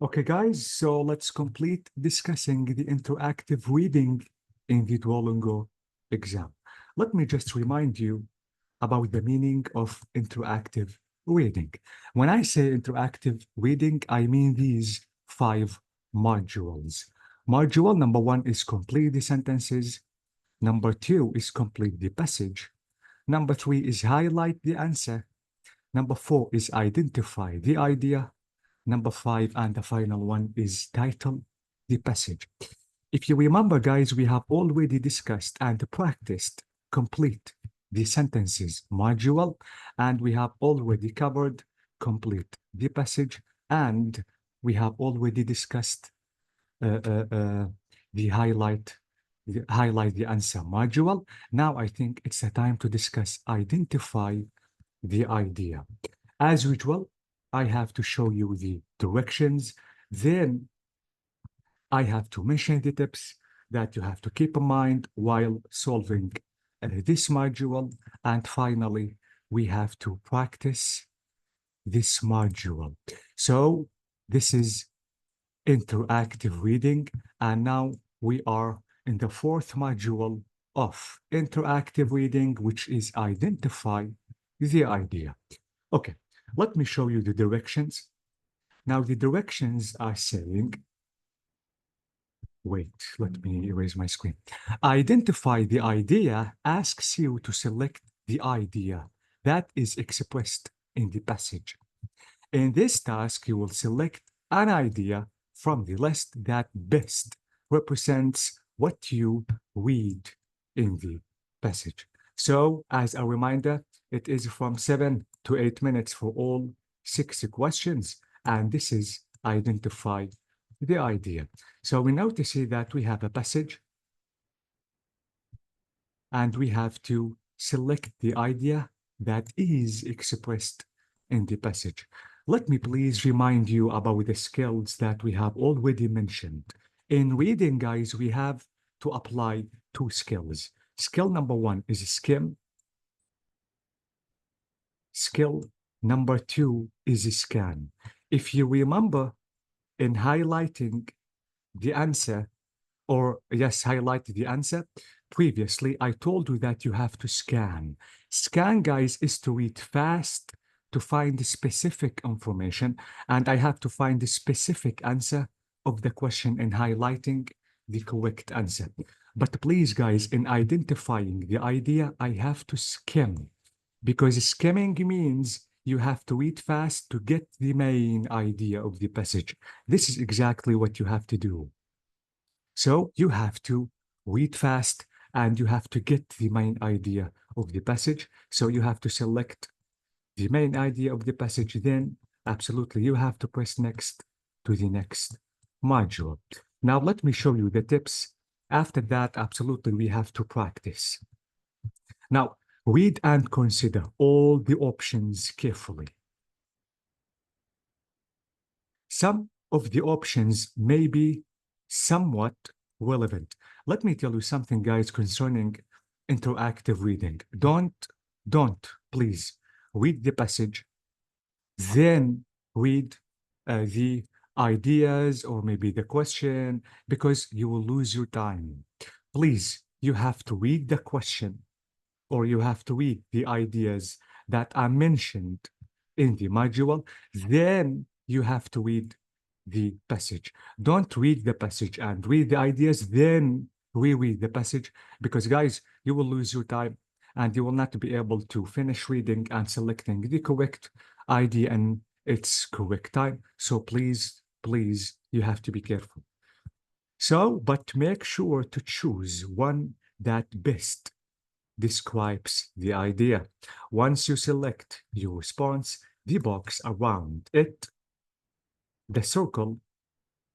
Okay, guys, so let's complete discussing the interactive reading in the Duolingo exam. Let me just remind you about the meaning of interactive reading. When I say interactive reading, I mean these 5 modules. Module number 1 is complete the sentences. Number 2 is complete the passage. Number 3 is highlight the answer. Number 4 is identify the idea. Number 5 and the final one is title the passage. If you remember, guys, we have already discussed and practiced complete the sentences module, and we have already covered complete the passage, and we have already discussed the highlight the answer module. Now I think it's the time to discuss identify the idea. As usual, I have to show you the directions. Then I have to mention the tips that you have to keep in mind while solving this module. And finally, we have to practice this module. So this is interactive reading. And now we are in the 4th module of interactive reading, which is identify the idea. Okay, let me show you the directions. Now the directions are saying, wait, let me erase my screen. Identify the idea asks you to select the idea that is expressed in the passage. In this task, you will select an idea from the list that best represents what you read in the passage. So, as a reminder, it is from 7 to 8 minutes for all 6 questions, and this is identify the idea. So we notice here that we have a passage, and we have to select the idea that is expressed in the passage. Let me please remind you about the skills that we have already mentioned. In reading, guys, we have to apply 2 skills. Skill number 1 is skim. Skill number 2 is scan. If you remember, in highlighting the answer, or yes, highlight the answer, previously I told you that you have to scan. Scan, guys, is to read fast to find the specific information, and I have to find the specific answer of the question in highlighting the correct answer. But please, guys, in identifying the idea, I have to skim, because skimming means you have to read fast to get the main idea of the passage. This is exactly what you have to do. So you have to read fast and you have to get the main idea of the passage. So you have to select the main idea of the passage. Then absolutely you have to press next to the next module. Now let me show you the tips. After that, absolutely we have to practice. Now read and consider all the options carefully. Some of the options may be somewhat relevant. Let me tell you something, guys, concerning interactive reading. Don't, please, read the passage, then read the ideas or maybe the question, because you will lose your time. Please, you have to read the question or you have to read the ideas that are mentioned in the module, then you have to read the passage. Don't read the passage and read the ideas, then reread the passage, because guys, you will lose your time and you will not be able to finish reading and selecting the correct idea in its correct time. So please, you have to be careful. So, but make sure to choose one that best describes the idea. Once you select your response, the box around it, the circle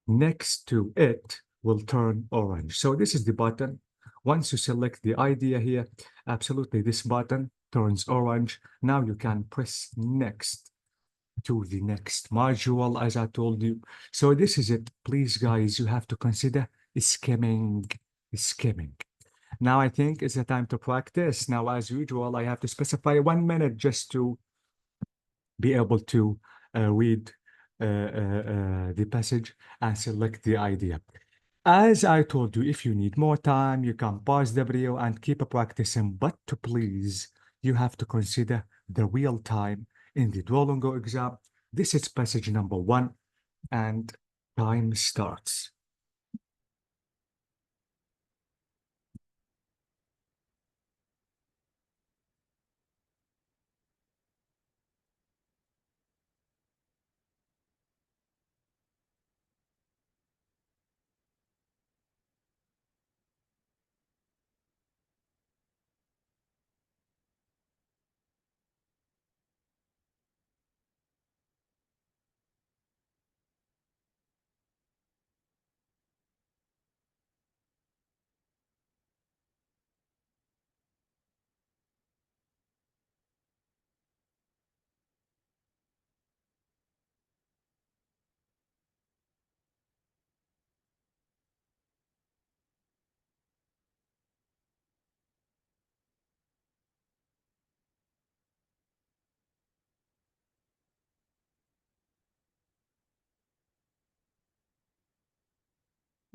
next to it will turn orange. So this is the button. Once you select the idea here, absolutely this button turns orange. Now you can press next to the next module, as I told you. So this is it. Please, guys, you have to consider skimming. Now I think it's the time to practice. Now, as usual, I have to specify 1 minute just to be able to read the passage and select the idea. As I told you, if you need more time, you can pause the video and keep practicing, but to please, you have to consider the real time in the Duolingo exam. This is passage number 1, and time starts.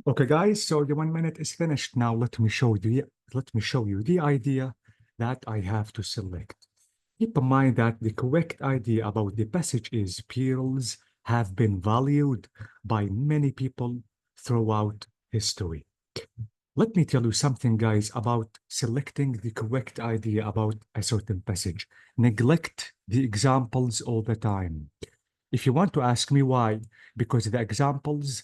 Okay, guys, so the 1 minute is finished. Now let me show you the idea that I have to select. Keep in mind that the correct idea about the passage is pearls have been valued by many people throughout history. Let me tell you something, guys, about selecting the correct idea about a certain passage. Neglect the examples all the time. If you want to ask me why, because the examples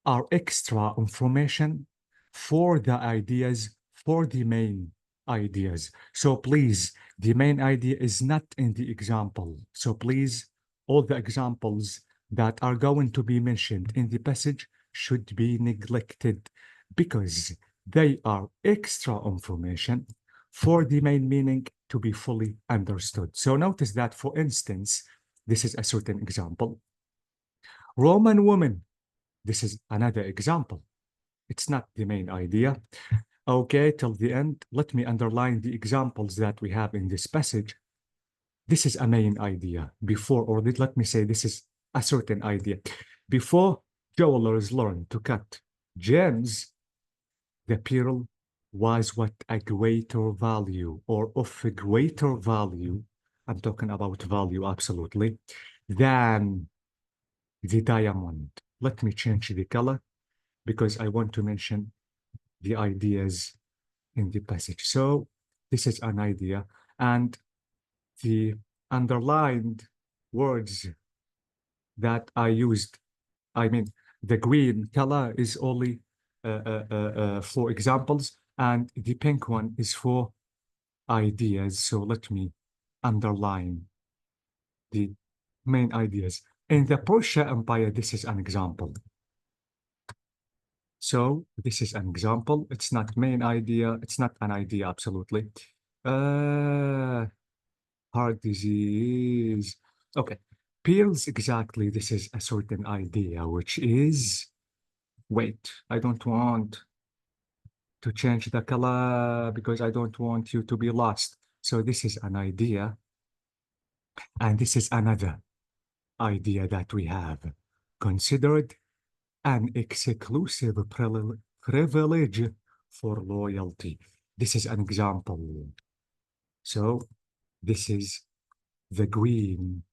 are extra information for the ideas, for the main ideas. So please, the main idea is not in the example. So please, all the examples that are going to be mentioned in the passage should be neglected because they are extra information for the main meaning to be fully understood. So notice that, for instance, this is a certain example. Roman woman, this is another example. It's not the main idea. Okay, till the end, let me underline the examples that we have in this passage. This is a main idea. Before, or let me say, this is a certain idea. Before jewelers learned to cut gems, the pearl was what a greater value, or of a greater value, I'm talking about value absolutely, than the diamond. Let me change the color because I want to mention the ideas in the passage. So this is an idea, and the underlined words that I used, I mean, the green color is only for examples, and the pink one is for ideas. So let me underline the main ideas. In the Persia Empire, this is an example. So this is an example. It's not main idea. It's not an idea, absolutely. Heart disease. Okay. Pills, exactly. This is a certain idea, which is, wait, I don't want to change the color because I don't want you to be lost. So this is an idea. And this is another idea that we have considered an exclusive privilege for loyalty. This is an example. So this is the green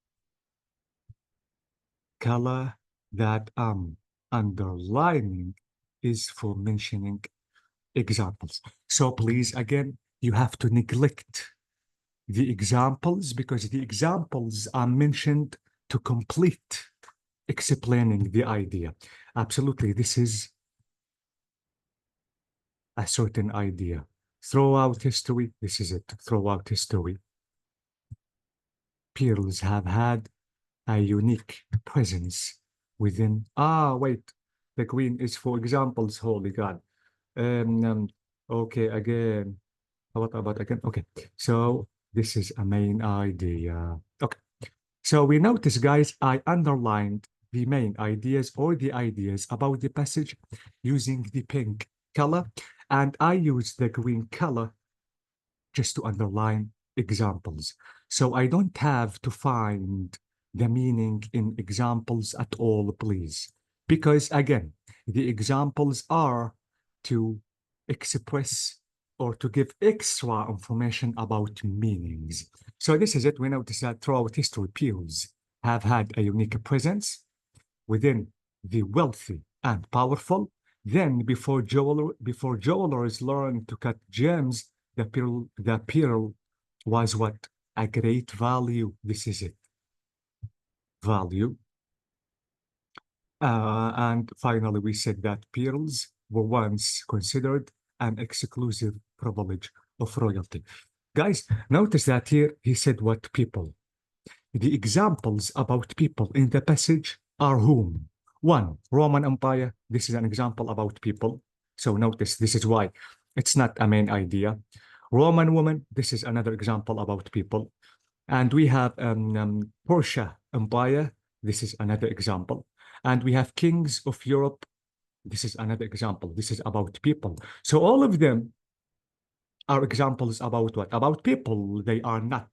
color that I'm underlining is for mentioning examples. So please, again, you have to neglect the examples because the examples are mentioned to complete explaining the idea. Absolutely, this is a certain idea. Throughout history, this is it. Throughout history, pearls have had a unique presence within. Ah, wait, the green is for examples. Holy God. Okay, again. What about again? Okay, so this is a main idea. Okay, so we notice, guys, I underlined the main ideas or the ideas about the passage using the pink color, and I use the green color just to underline examples. So I don't have to find the meaning in examples at all, please. Because again, the examples are to express or to give extra information about meanings. So this is it. We notice that throughout history, pearls have had a unique presence within the wealthy and powerful. Then, before jewelers learned to cut gems, the pearl was what? A great value. This is it. Value. And finally, we said that pearls were once considered an exclusive privilege of royalty. Guys, notice that here he said what people. The examples about people in the passage are whom? One, Roman Empire. This is an example about people. So notice this is why it's not a main idea. Roman woman. This is another example about people. And we have Persia Empire. This is another example. And we have kings of Europe. This is another example. This is about people. So all of them are examples about what? About people. They are not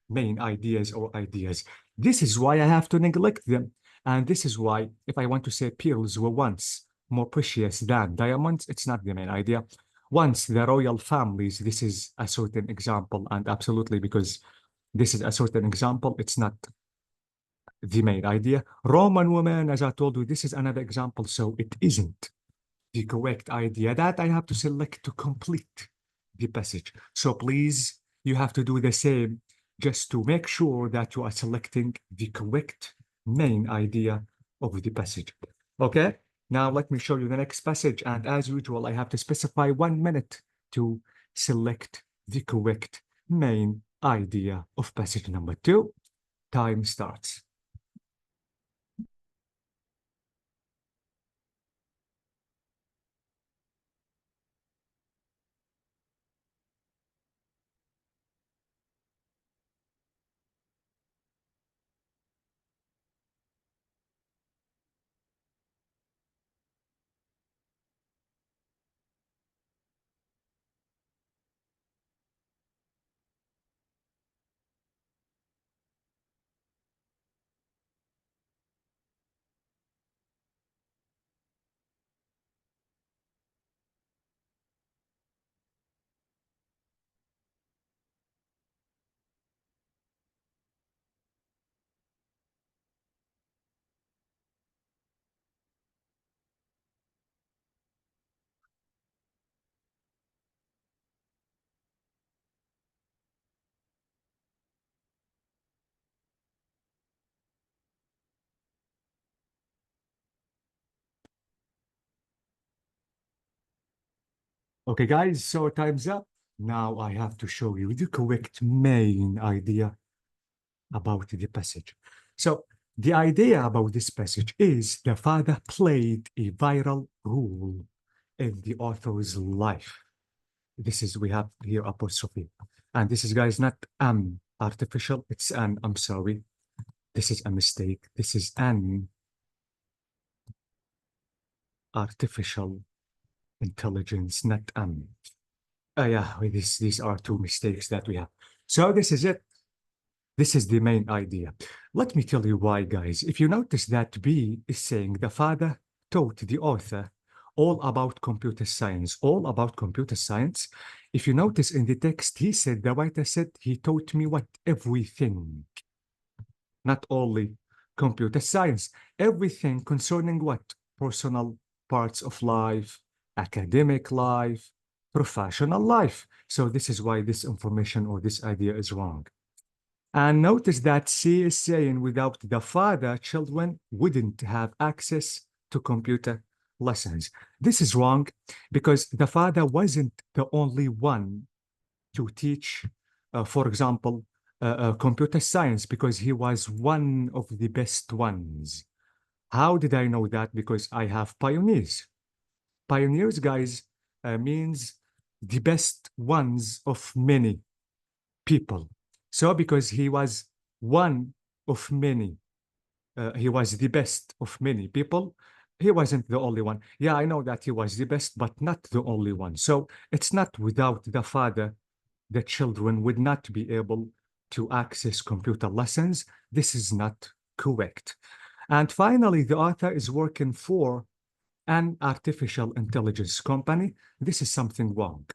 main ideas or ideas. This is why I have to neglect them. And this is why, if I want to say pearls were once more precious than diamonds, it's not the main idea. Once the royal families, this is a certain example, and absolutely because this is a certain example, it's not the main idea. Roman women, as I told you, this is another example, so it isn't the correct idea that I have to select to complete the passage. So please, you have to do the same just to make sure that you are selecting the correct main idea of the passage. Okay, now let me show you the next passage. And as usual, I have to specify 1 minute to select the correct main idea of passage number 2. Time starts. Okay, guys, so time's up. Now I have to show you the correct main idea about the passage. So the idea about this passage is the father played a vital role in the author's life. This is, we have here apostrophe. And this is, guys, not artificial. It's an, I'm sorry. This is a mistake. This is an artificial intelligence, not yeah, these are two mistakes that we have. So this is it. This is the main idea. Let me tell you why, guys. If you notice that B is saying the father taught the author all about computer science, all about computer science. If you notice in the text, he said, the writer said, he taught me what? Everything. Not only computer science, everything concerning what? Personal parts of life, academic life, professional life. So this is why this information or this idea is wrong. And notice that C is saying without the father, children wouldn't have access to computer lessons. This is wrong because the father wasn't the only one to teach, for example, computer science, because he was one of the best ones. How did I know that? Because I have pioneers. Pioneers, guys, means the best ones of many people. So because he was one of many, he was the best of many people, he wasn't the only one. Yeah, I know that he was the best, but not the only one. So it's not without the father, the children would not be able to access computer lessons. This is not correct. And finally, the author is working for an artificial intelligence company. This is something wrong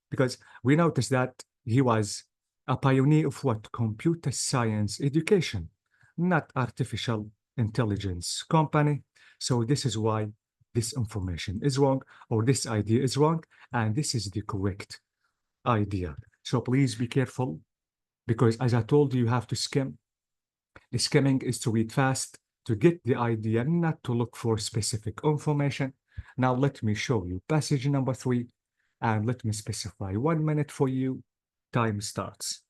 because we noticed that he was a pioneer of what? Computer science education, not artificial intelligence company. So this is why this information is wrong, or this idea is wrong, and this is the correct idea. So please be careful because as I told you, you have to skim. The skimming is to read fast, to get the idea, not to look for specific information. Now let me show you passage number 3, and let me specify 1 minute for you. Time starts.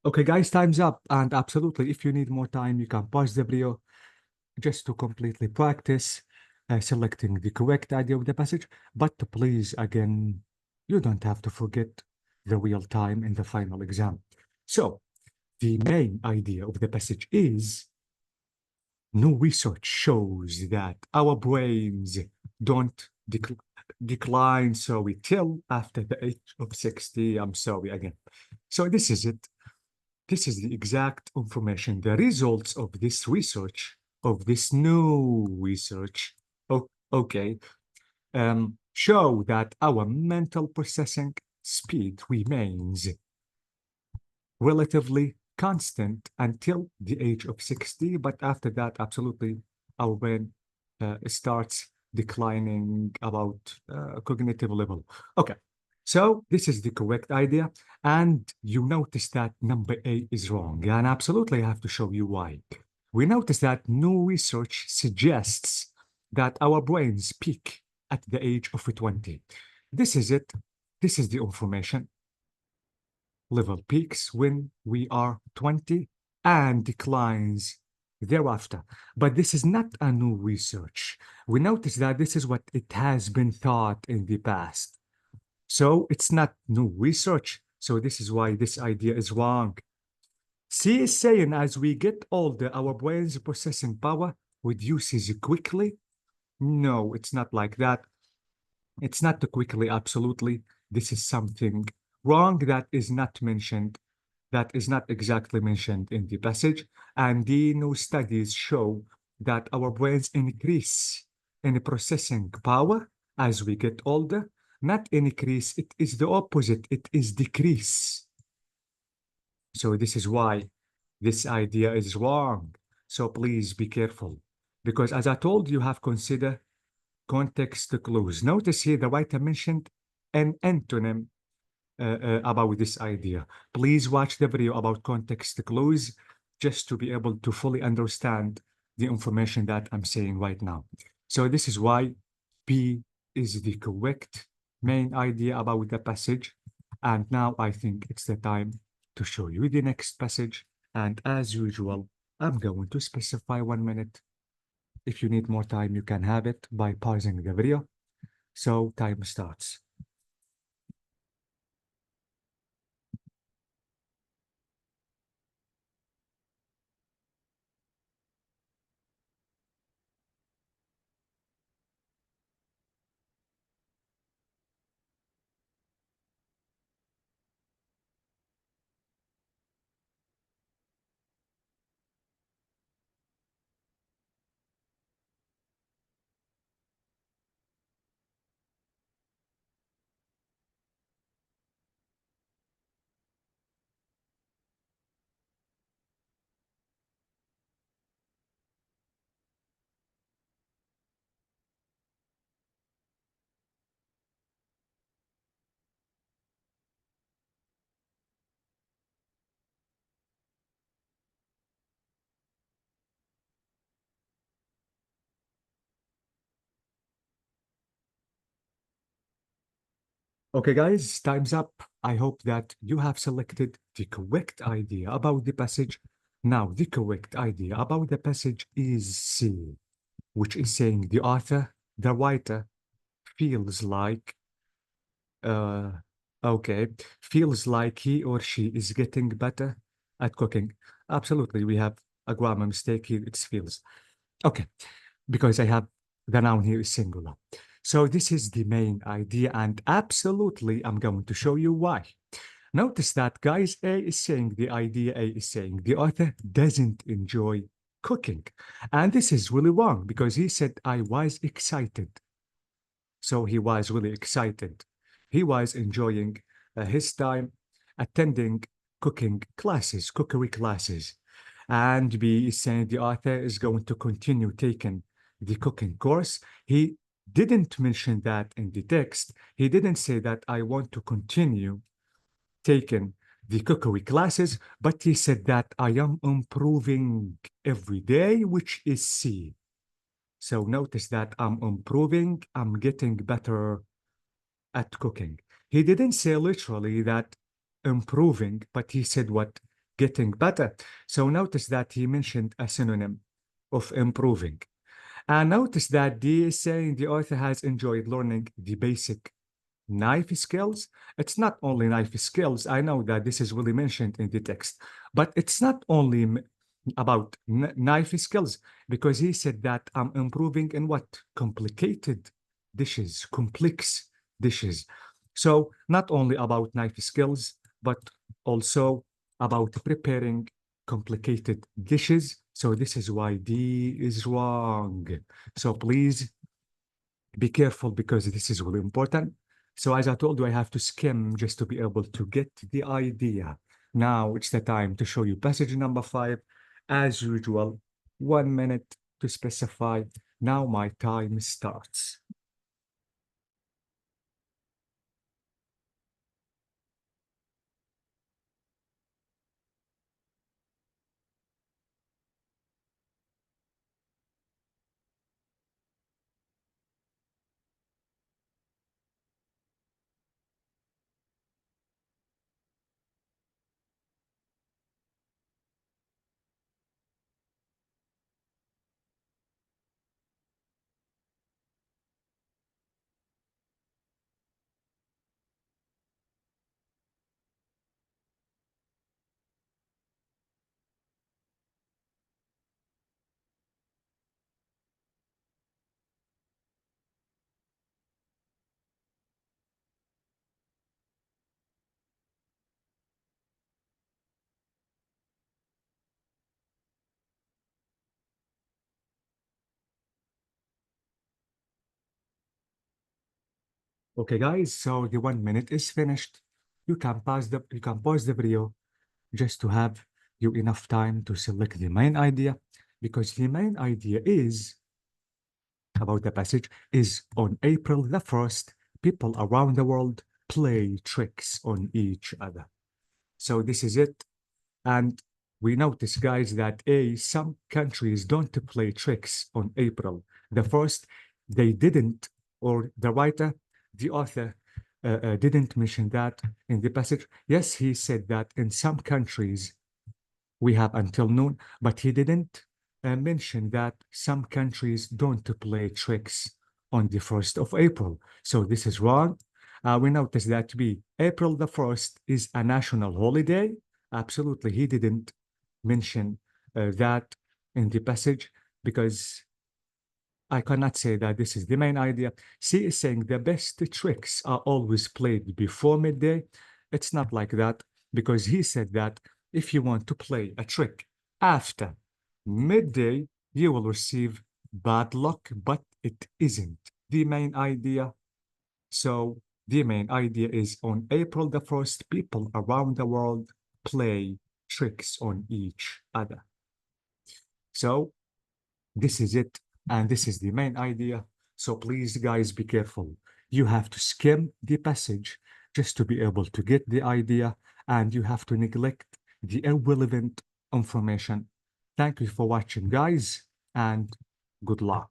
Okay, guys, time's up. And absolutely, if you need more time, you can pause the video just to completely practice selecting the correct idea of the passage. But please, again, you don't have to forget the real time in the final exam. So the main idea of the passage is new research shows that our brains don't decline, sorry, till after the age of 60. I'm sorry again. So this is it. This is the exact information. The results of this research, of this new research, okay, show that our mental processing speed remains relatively constant until the age of 60, but after that, absolutely, our brain starts declining about cognitive level. Okay, so this is the correct idea, and you notice that number A is wrong, and absolutely I have to show you why. We notice that new research suggests that our brains peak at the age of 20. This is it. This is the information level peaks when we are 20 and declines thereafter. But this is not a new research. We notice that this is what it has been thought in the past. So it's not new research. So this is why this idea is wrong. C is saying as we get older, our brain's processing power reduces quickly. No, it's not like that. It's not too quickly, absolutely. This is something wrong that is not mentioned, that is not exactly mentioned in the passage. And the new studies show that our brains increase in processing power as we get older, not increase, it is the opposite, it is decrease. So this is why this idea is wrong. So please be careful. Because as I told you, have consider context clues. Notice here the writer mentioned an antonym about this idea. Please watch the video about context clues just to be able to fully understand the information that I'm saying right now. So this is why B is the correct main idea about the passage. And now I think it's the time to show you the next passage. And as usual, I'm going to specify 1 minute. If you need more time, you can have it by pausing the video. So time starts. Okay, guys, time's up. I hope that you have selected the correct idea about the passage. Now, the correct idea about the passage is C, which is saying the author, the writer, feels like, uh, okay, feels like he or she is getting better at cooking. Absolutely, we have a grammar mistake here. It feels. Okay, because I have the noun here is singular. So this is the main idea, and absolutely, I'm going to show you why. Notice that, guys, A is saying the idea, A is saying the author doesn't enjoy cooking. And this is really wrong because he said, I was excited. So he was really excited. He was enjoying his time attending cooking classes, cookery classes. And B is saying the author is going to continue taking the cooking course. He didn't mention that in the text. He didn't say that I want to continue taking the cookery classes, but he said that I am improving every day, which is C. So notice that I'm improving, I'm getting better at cooking. He didn't say literally that improving, but he said what? Getting better. So notice that he mentioned a synonym of improving. And notice that D is saying the author has enjoyed learning the basic knife skills. It's not only knife skills. I know that this is really mentioned in the text, but it's not only about knife skills because he said that I'm improving in what? Complicated dishes, complex dishes. So not only about knife skills, but also about preparing complicated dishes. So this is why D is wrong. So please be careful because this is really important. So as I told you, I have to skim just to be able to get the idea. Now it's the time to show you passage number 5. As usual, 1 minute to specify. Now my time starts. Okay, guys, so the 1 minute is finished. You can pause the video just to have you enough time to select the main idea, because the main idea is about the passage is on April the 1st, people around the world play tricks on each other. So this is it. And we notice, guys, that some countries don't play tricks on April the 1st. They didn't, or the writer, the author, didn't mention that in the passage. Yes, he said that in some countries we have until noon, but he didn't mention that some countries don't play tricks on the 1st of April. So this is wrong. We notice that to be April the 1st is a national holiday. Absolutely, he didn't mention that in the passage because I cannot say that this is the main idea. C is saying the best tricks are always played before midday. It's not like that because he said that if you want to play a trick after midday, you will receive bad luck, but it isn't the main idea. So the main idea is on April the 1st, people around the world play tricks on each other. So this is it, and this is the main idea. So please, guys, be careful. You have to skim the passage just to be able to get the idea, and you have to neglect the irrelevant information. Thank you for watching, guys, and good luck.